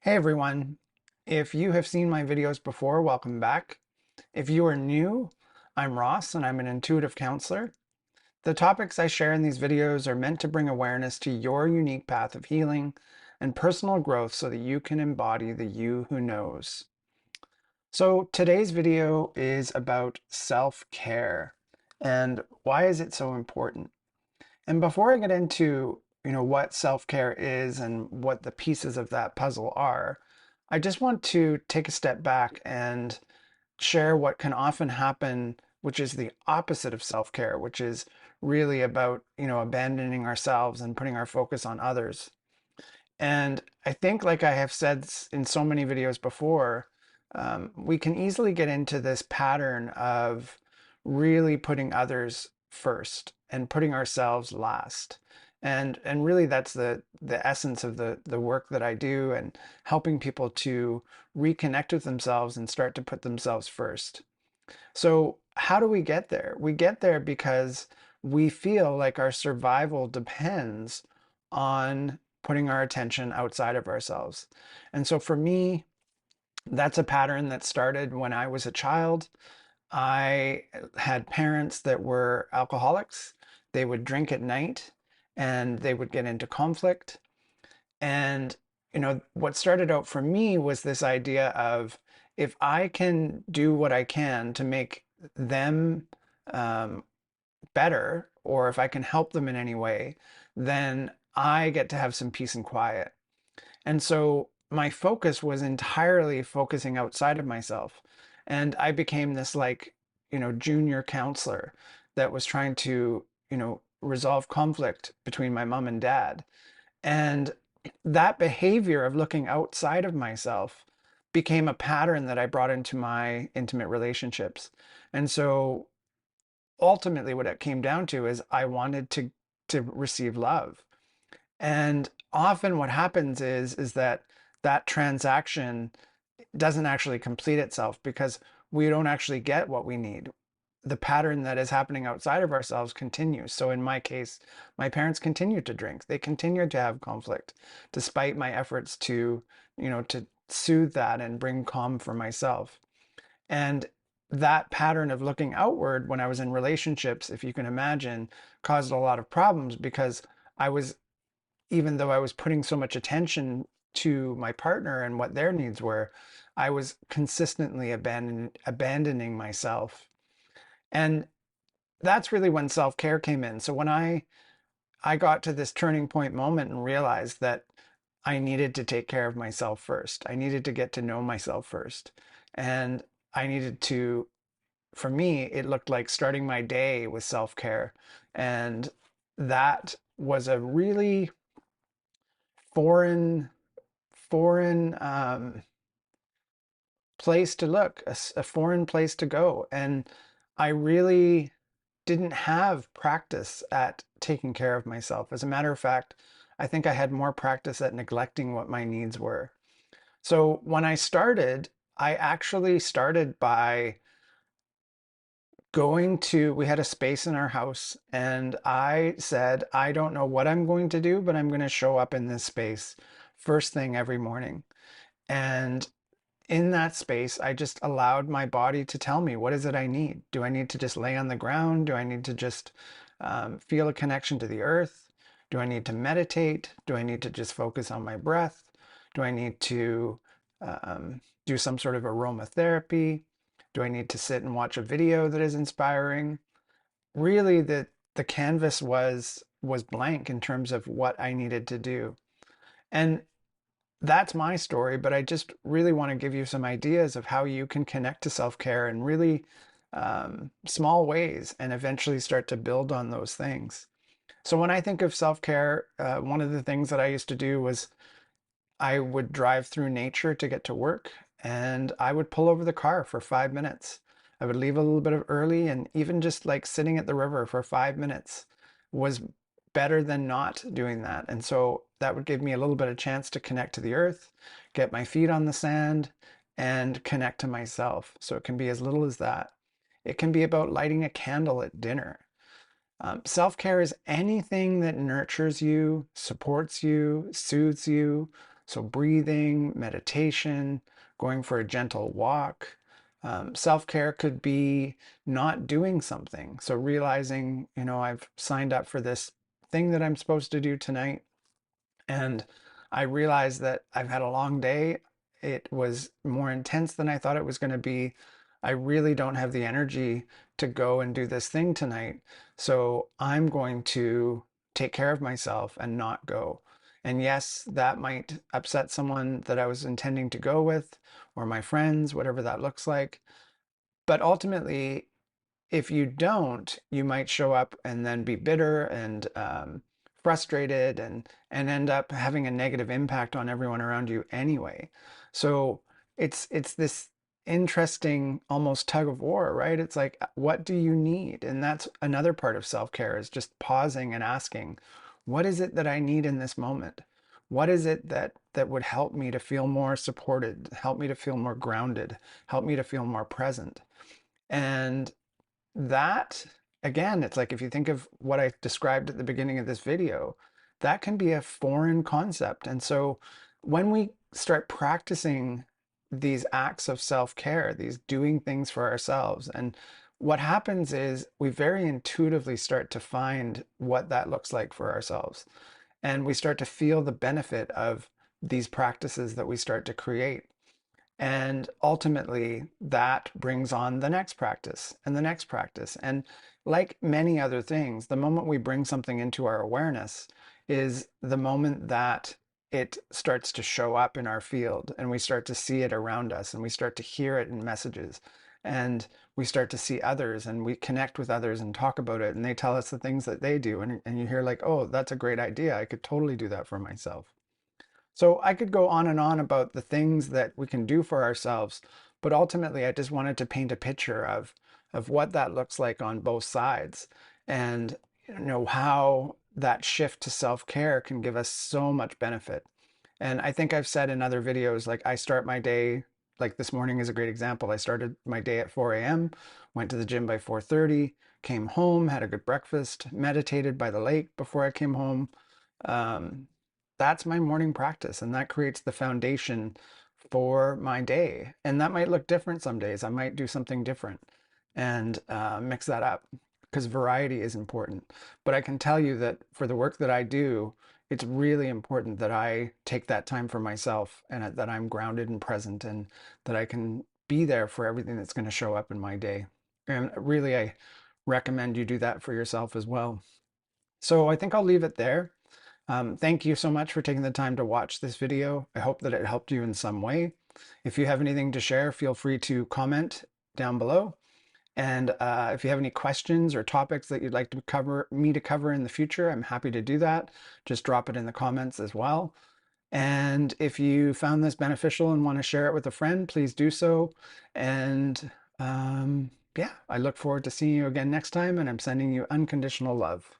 Hey everyone, if you have seen my videos before, welcome back. If you are new, I'm Ross and I'm an intuitive counselor. The topics I share in these videos are meant to bring awareness to your unique path of healing and personal growth so that you can embody the you who knows. So today's video is about self-care and why is it so important? And before I get into, what self-care is and what the pieces of that puzzle are, I just want to take a step back and share what can often happen, which is the opposite of self-care, which is really about, abandoning ourselves and putting our focus on others. And I think, like I have said in so many videos before, we can easily get into this pattern of really putting others first and putting ourselves last. And really that's the essence of the work that I do and helping people to reconnect with themselves and start to put themselves first. So how do we get there? We get there because we feel like our survival depends on putting our attention outside of ourselves. And so for me, that's a pattern that started when I was a child. I had parents that were alcoholics. They would drink at night and they would get into conflict. And, what started out for me was this idea of if I can do what I can to make them um, better, or if I can help them in any way, then I get to have some peace and quiet. And so my focus was entirely focusing outside of myself. And I became this like, junior counselor that was trying to, resolve conflict between my mom and dad. And that behavior of looking outside of myself became a pattern that I brought into my intimate relationships. And so ultimately what it came down to is I wanted to receive love. And often what happens is that that transaction doesn't actually complete itself because we don't actually get what we need. The pattern that is happening outside of ourselves continues. So in my case, my parents continued to drink. They continued to have conflict despite my efforts to soothe that and bring calm for myself. And that pattern of looking outward when I was in relationships, if you can imagine, caused a lot of problems because I was, even though I was putting so much attention to my partner and what their needs were, I was consistently abandoning myself. And that's really when self-care came in. So when I got to this turning point moment and realized that I needed to take care of myself first. I needed to get to know myself first. And I needed to, for me, it looked like starting my day with self-care. And that was a really foreign, foreign place to look, a foreign place to go. And I really didn't have practice at taking care of myself. As a matter of fact, I think I had more practice at neglecting what my needs were. So when I started, I actually started by we had a space in our house, and I said, I don't know what I'm going to do, but I'm going to show up in this space first thing every morning. And in that space, I just allowed my body to tell me, what is it I need? Do I need to just lay on the ground? Do I need to just feel a connection to the earth? Do I need to meditate? Do I need to just focus on my breath? Do I need to do some sort of aromatherapy? Do I need to sit and watch a video that is inspiring? Really, the canvas was blank in terms of what I needed to do. And that's my story, but I just really want to give you some ideas of how you can connect to self-care in really small ways and eventually start to build on those things. So when I think of self-care, one of the things that I used to do was I would drive through nature to get to work and I would pull over the car for 5 minutes. I would leave a little bit of early and even just like sitting at the river for 5 minutes was better than not doing that. And so that would give me a little bit of chance to connect to the earth, get my feet on the sand, and connect to myself. So it can be as little as that. It can be about lighting a candle at dinner. Self-care is anything that nurtures you, supports you, soothes you, So breathing, meditation, going for a gentle walk. Self-care could be not doing something. So realizing, I've signed up for this thing that I'm supposed to do tonight, and I realized that I've had a long day. It was more intense than I thought it was going to be. I really don't have the energy to go and do this thing tonight. So I'm going to take care of myself and not go. And yes, that might upset someone that I was intending to go with, or my friends, whatever that looks like. But ultimately, if you don't, you might show up and then be bitter and frustrated and end up having a negative impact on everyone around you anyway. So it's this interesting almost tug of war, right? It's like, what do you need? And that's another part of self-care, is just pausing and asking, what is it that I need in this moment? What is it that would help me to feel more supported, help me to feel more grounded, help me to feel more present? And that, again, it's like, if you think of what I described at the beginning of this video, that can be a foreign concept. And so when we start practicing these acts of self-care, these doing things for ourselves, and what happens is we very intuitively start to find what that looks like for ourselves. And we start to feel the benefit of these practices that we start to create. And ultimately, that brings on the next practice and the next practice. And like many other things, the moment we bring something into our awareness is the moment that it starts to show up in our field, and we start to see it around us, and we start to hear it in messages, and we start to see others, and we connect with others and talk about it, and they tell us the things that they do. And you hear like, oh, that's a great idea. I could totally do that for myself. So I could go on and on about the things that we can do for ourselves, but ultimately I just wanted to paint a picture of what that looks like on both sides, and how that shift to self-care can give us so much benefit. And I think I've said in other videos, like, I start my day, like this morning is a great example. I started my day at 4 a.m., went to the gym by 4:30, came home, had a good breakfast, meditated by the lake before I came home. um, that's my morning practice, and that creates the foundation for my day. And that might look different some days. I might do something different and mix that up, because variety is important. But I can tell you that for the work that I do, it's really important that I take that time for myself, and that I'm grounded and present, and that I can be there for everything that's going to show up in my day. And really, I recommend you do that for yourself as well. So I think I'll leave it there. Thank you so much for taking the time to watch this video. I hope that it helped you in some way. If you have anything to share, feel free to comment down below. And if you have any questions or topics that you'd like to cover in the future, I'm happy to do that. Just drop it in the comments as well. And if you found this beneficial and want to share it with a friend, please do so. And yeah, I look forward to seeing you again next time, and I'm sending you unconditional love.